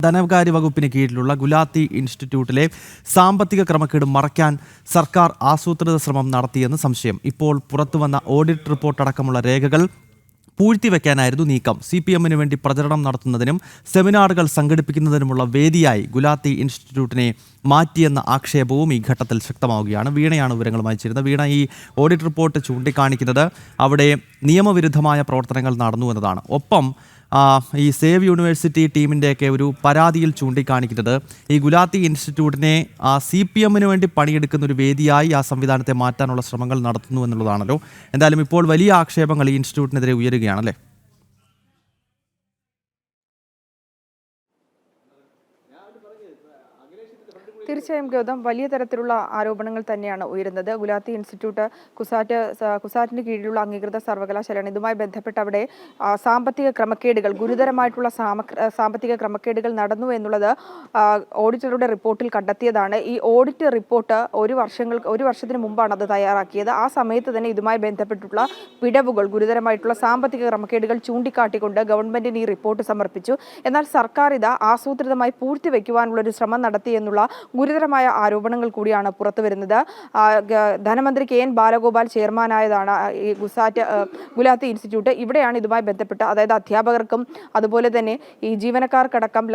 ധനകാര്യ വകുപ്പിന് കീഴിലുള്ള ഗുലാത്തി ഇൻസ്റ്റിറ്റ്യൂട്ടിലെ സാമ്പത്തിക ക്രമക്കേട് മറയ്ക്കാൻ സർക്കാർ ആസൂത്രിത ശ്രമം നടത്തിയെന്ന് സംശയം. ഇപ്പോൾ പുറത്തുവന്ന ഓഡിറ്റ് റിപ്പോർട്ട് അടക്കമുള്ള രേഖകൾ പൂഴ്ത്തിവെക്കാനായിരുന്നു നീക്കം. CPM-ന് വേണ്ടി പ്രചരണം നടത്തുന്നതിനും സെമിനാറുകൾ സംഘടിപ്പിക്കുന്നതിനുമുള്ള വേദിയായി ഗുലാത്തി ഇൻസ്റ്റിറ്റ്യൂട്ടിനെ മാറ്റിയെന്ന ആക്ഷേപവും ഈ ഘട്ടത്തിൽ ശക്തമാവുകയാണ്. വീണയാണ് വിവരങ്ങളുമായി ചേരുന്നത്. വീണ, ഈ ഓഡിറ്റ് റിപ്പോർട്ട് ചൂണ്ടിക്കാണിക്കുന്നത് അവിടെ നിയമവിരുദ്ധമായ പ്രവർത്തനങ്ങൾ നടന്നു എന്നതാണ്. ഒപ്പം ഈ സേവ് യൂണിവേഴ്സിറ്റി ടീമിൻ്റെയൊക്കെ ഒരു പരാതിയിൽ ചൂണ്ടിക്കാണിക്കുന്നത് ഈ ഗുലാത്തി ഇൻസ്റ്റിറ്റ്യൂട്ടിനെ CPM-ന് വേണ്ടി പണിയെടുക്കുന്ന ഒരു വേദിയായി ആ സംവിധാനത്തെ മാറ്റാനുള്ള ശ്രമങ്ങൾ നടത്തുന്നു എന്നുള്ളതാണല്ലോ. എന്തായാലും ഇപ്പോൾ വലിയ ആക്ഷേപങ്ങൾ ഈ ഇൻസ്റ്റിറ്റ്യൂട്ടിനെതിരെ ഉയരുകയാണല്ലേ? തീർച്ചയായും ഗൗതം, വലിയ തരത്തിലുള്ള ആരോപണങ്ങൾ തന്നെയാണ് ഉയരുന്നത്. ഗുലാത്തി ഇൻസ്റ്റിറ്റ്യൂട്ട് കുസാറ്റിന് കീഴിലുള്ള അംഗീകൃത സർവകലാശാലയാണ്. ഇതുമായി ബന്ധപ്പെട്ട് അവിടെ സാമ്പത്തിക ക്രമക്കേടുകൾ, ഗുരുതരമായിട്ടുള്ള സാമ്പത്തിക ക്രമക്കേടുകൾ നടന്നു എന്നുള്ളത് ഓഡിറ്ററുടെ റിപ്പോർട്ടിൽ കണ്ടെത്തിയതാണ്. ഈ ഓഡിറ്റ് റിപ്പോർട്ട് ഒരു വർഷത്തിന് മുമ്പാണ് അത് തയ്യാറാക്കിയത്. ആ സമയത്ത് തന്നെ ഇതുമായി ബന്ധപ്പെട്ടുള്ള പിഴവുകൾ, ഗുരുതരമായിട്ടുള്ള സാമ്പത്തിക ക്രമക്കേടുകൾ ചൂണ്ടിക്കാട്ടിക്കൊണ്ട് ഗവൺമെന്റിന് ഈ റിപ്പോർട്ട് സമർപ്പിച്ചു. എന്നാൽ സർക്കാർ ഇത് ആസൂത്രിതമായി പൂഴ്ത്തിവെക്കുവാനുള്ള ഒരു ശ്രമം നടത്തി എന്നുള്ള ഗുരുതരമായ ആരോപണങ്ങൾ കൂടിയാണ് പുറത്തു വരുന്നത്. ധനമന്ത്രി KN ബാലഗോപാൽ ചെയർമാനായതാണ് ഈ ഗുലാത്തി ഇൻസ്റ്റിറ്റ്യൂട്ട്. ഇവിടെയാണ് ഇതുമായി ബന്ധപ്പെട്ട്, അതായത് അധ്യാപകർക്കും അതുപോലെ തന്നെ ഈ ജീവനക്കാർക്കടക്കം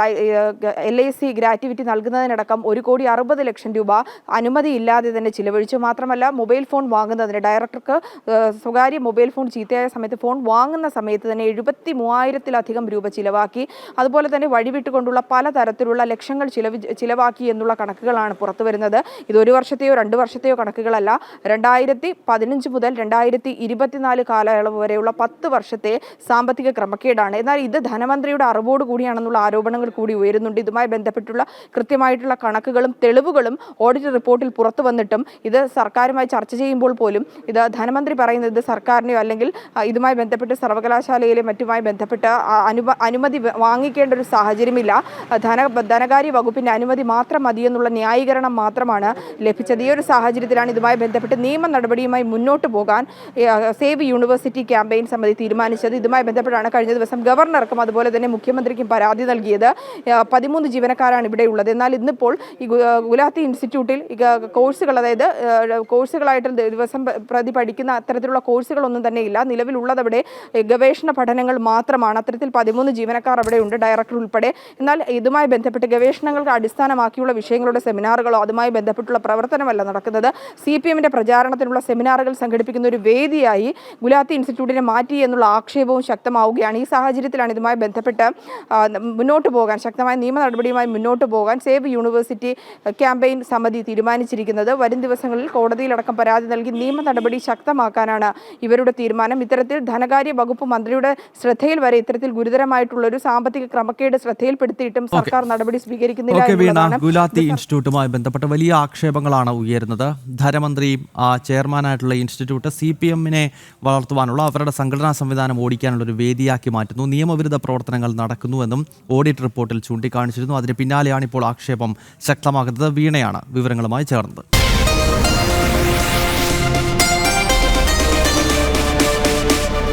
LIC ഗ്രാറ്റുവിറ്റി നൽകുന്നതിനടക്കം 1,60,00,000 രൂപ അനുമതിയില്ലാതെ തന്നെ ചിലവഴിച്ചു. മാത്രമല്ല, മൊബൈൽ ഫോൺ വാങ്ങുന്നതിന് ഡയറക്ടർക്ക് സ്വകാര്യ മൊബൈൽ ഫോൺ ചീത്തയായ സമയത്ത് ഫോൺ വാങ്ങുന്ന സമയത്ത് തന്നെ 73,000-ലധികം രൂപ ചിലവാക്കി. അതുപോലെ തന്നെ വഴിവിട്ടുകൊണ്ടുള്ള പലതരത്തിലുള്ള ലക്ഷങ്ങൾ ചിലവാക്കി എന്നുള്ള കണക്കുകളാണ് പുറത്തു വരുന്നത്. ഇത് 1 വർഷത്തെയോ 2 വർഷത്തെയോ കണക്കുകളല്ല. 2015 മുതൽ 2024 കാലയളവ് വരെയുള്ള 10 വർഷത്തെ സാമ്പത്തിക ക്രമക്കേടാണ്. എന്നാൽ ഇത് ധനമന്ത്രിയുടെ അറിവോട് കൂടിയാണെന്നുള്ള ആരോപണങ്ങൾ കൂടി ഉയരുന്നുണ്ട്. ഇതുമായി ബന്ധപ്പെട്ടുള്ള കൃത്യമായിട്ടുള്ള കണക്കുകളും തെളിവുകളും ഓഡിറ്റ് റിപ്പോർട്ടിൽ പുറത്തു വന്നിട്ടും ഇത് സർക്കാരുമായി ചർച്ച ചെയ്യുമ്പോൾ പോലും ഇത് ധനമന്ത്രി പറയുന്നത് സർക്കാരിനെയോ അല്ലെങ്കിൽ ഇതുമായി ബന്ധപ്പെട്ട് സർവകലാശാലയിലെ മറ്റുമായി ബന്ധപ്പെട്ട് അനുമതി വാങ്ങിക്കേണ്ട ഒരു സാഹചര്യമില്ല, ധനകാര്യ വകുപ്പിന്റെ അനുമതി മാത്രം മതിയെന്നുള്ള ന്യായീകരണം മാത്രമാണ് ലഭിച്ചത്. ഈ ഒരു സാഹചര്യത്തിലാണ് ഇതുമായി ബന്ധപ്പെട്ട് നിയമ നടപടിയുമായി മുന്നോട്ട് പോകാൻ സേവ് യൂണിവേഴ്സിറ്റി ക്യാമ്പയിൻ സമിതി തീരുമാനിച്ചത്. ഇതുമായി ബന്ധപ്പെട്ടാണ് കഴിഞ്ഞ ദിവസം ഗവർണർക്കും അതുപോലെ തന്നെ മുഖ്യമന്ത്രിക്കും പരാതി നൽകിയത്. 13 ജീവനക്കാരാണ് ഇവിടെ ഉള്ളത്. എന്നാൽ ഇന്നിപ്പോൾ ഈ ഗുലാത്തി ഇൻസ്റ്റിറ്റ്യൂട്ടിൽ കോഴ്സുകൾ, അതായത് കോഴ്സുകളായിട്ട് ദിവസം പ്രതി പഠിക്കുന്ന അത്തരത്തിലുള്ള കോഴ്സുകളൊന്നും തന്നെ ഇല്ല. നിലവിലുള്ളത് അവിടെ ഗവേഷണ പഠനങ്ങൾ മാത്രമാണ്. അത്തരത്തിൽ 13 ജീവനക്കാർ അവിടെ ഉണ്ട്, ഡയറക്ടർ ഉൾപ്പെടെ. എന്നാൽ ഇതുമായി ബന്ധപ്പെട്ട് ഗവേഷണങ്ങൾക്ക് അടിസ്ഥാനമാക്കിയുള്ള വിഷയങ്ങളുടെ സെമിനാറുകളോ അതുമായി ബന്ധപ്പെട്ടുള്ള പ്രവർത്തനമല്ല നടക്കുന്നത്. CPM-ന്റെ പ്രചാരണത്തിനുള്ള സെമിനാറുകൾ സംഘടിപ്പിക്കുന്ന ഒരു വേദിയായി ഗുലാത്തി ഇൻസ്റ്റിറ്റ്യൂട്ടിനെ മാറ്റി എന്നുള്ള ആക്ഷേപവും ശക്തമാവുകയാണ്. ഈ സാഹചര്യത്തിലാണ് ഇതുമായി ബന്ധപ്പെട്ട് മുന്നോട്ട് പോകാൻ, ശക്തമായ നിയമ നടപടിയുമായി മുന്നോട്ട് പോകാൻ സേവ് യൂണിവേഴ്സിറ്റി ക്യാമ്പയിൻ സമിതി തീരുമാനിച്ചിരിക്കുന്നത്. വരും ദിവസങ്ങളിൽ കോടതിയിലടക്കം പരാതി നൽകി നിയമ നടപടി ശക്തമാക്കാനാണ് ഇവരുടെ തീരുമാനം. ഇത്തരത്തിൽ ധനകാര്യ വകുപ്പ് മന്ത്രിയുടെ ശ്രദ്ധയിൽ വരെ ഇത്തരത്തിൽ ഗുരുതരമായിട്ടുള്ള ഒരു സാമ്പത്തിക ക്രമക്കേട് ശ്രദ്ധയിൽപ്പെടുത്തിയിട്ടും സർക്കാർ നടപടി സ്വീകരിക്കുന്നില്ല. ഗുലാത്തി ഇൻസ്റ്റിറ്റ്യൂട്ടുമായി ബന്ധപ്പെട്ട് വലിയ ആക്ഷേപങ്ങളാണ് ഉയരുന്നത്. ധനമന്ത്രി ചെയർമാനായിട്ടുള്ള ഇൻസ്റ്റിറ്റ്യൂട്ട് CPM-നെ വളർത്തുവാനുള്ള അവരുടെ സംഘടനാ സംവിധാനം ഓടിക്കാനുള്ള ഒരു വേദിയാക്കി മാറ്റുന്നു. നിയമവിരുദ്ധ പ്രവർത്തനങ്ങൾ നടക്കുന്നുവെന്നും ഓഡിറ്റ് റിപ്പോർട്ടിൽ ചൂണ്ടിക്കാണിച്ചിരുന്നു. അതിന് പിന്നാലെയാണ് ഇപ്പോൾ ആക്ഷേപം ശക്തമാകുന്നത്. വീണയാണ് വിവരങ്ങളുമായി ചേർന്നത്.